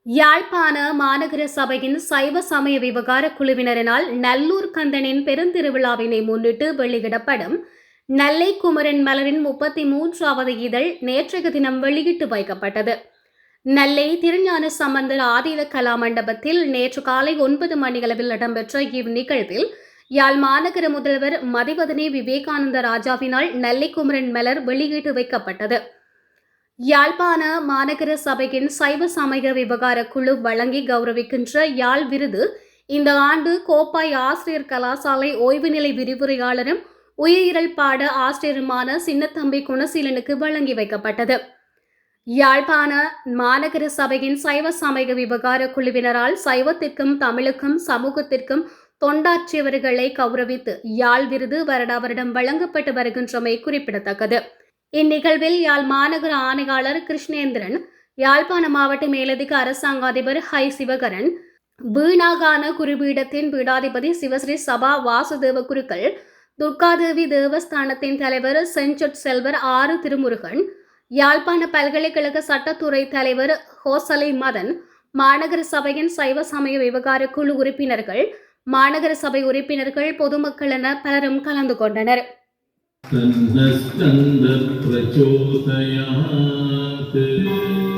யாழ்ப்பாண மாநகர சபையின் சைவ சமய விவகார குழுவினரினால் நல்லூர் கந்தனின் பெருந்திருவிழாவினை முன்னிட்டு வெளியிடப்படும் நெல்லை குமரன் மலரின் 33வது இதழ் நேற்றைய தினம் வெளியிட்டு வைக்கப்பட்டது. நெல்லை திருஞான சம்பந்தர் ஆதீன கலா மண்டபத்தில் நேற்று காலை 9 மணியளவில் இடம்பெற்ற இந்நிகழ்வில் யாழ் மாநகர முதல்வர் மதிவதனி விவேகானந்த ராஜாவினால் நெல்லை குமரன் மலர் வெளியிட்டு வைக்கப்பட்டது. யாழ்ப்பாண மாநகர சபையின் சைவ சமய விவகார குழு வழங்கி கௌரவிக்கின்ற யாழ் விருது இந்த ஆண்டு கோப்பாய் ஆசிரியர் கலாசாலை ஓய்வு நிலை விரிவுரையாளரும் உயிரியல் பாட ஆசிரியருமான சின்னத்தம்பி குணசீலனுக்கு வழங்கி வைக்கப்பட்டது. யாழ்ப்பாண மாநகர சபையின் சைவ சமய விவகார குழுவினரால் சைவத்திற்கும் தமிழுக்கும் சமூகத்திற்கும் தொண்டாற்றியவர்களை கௌரவித்து யாழ் விருது வருடா வருடம் வழங்கப்பட்டு வருகின்றமை குறிப்பிடத்தக்கது. இந்நிகழ்வில் யாழ் மாநகர ஆணையாளர் கிருஷ்ணேந்திரன், யாழ்ப்பாண மாவட்ட மேலதிக அரசாங்க அதிபர் ஹை சிவகரன், வீணாகான குருபீடத்தின் பீடாதிபதி சிவஸ்ரீ சபா வாசுதேவ குருக்கள், துர்காதேவி தேவஸ்தானத்தின் தலைவர் செஞ்சொட் செல்வர் ஆறு திருமுருகன், யாழ்ப்பாண பல்கலைக்கழக சட்டத்துறை தலைவர் ஹோசலை மதன், மாநகர சபையின் சைவ சமய விவகார குழு உறுப்பினர்கள், மாநகர சபை உறுப்பினர்கள், பொதுமக்கள் என பலரும் கலந்து கொண்டனர். तन्नस्तन्दप्रचोदयात्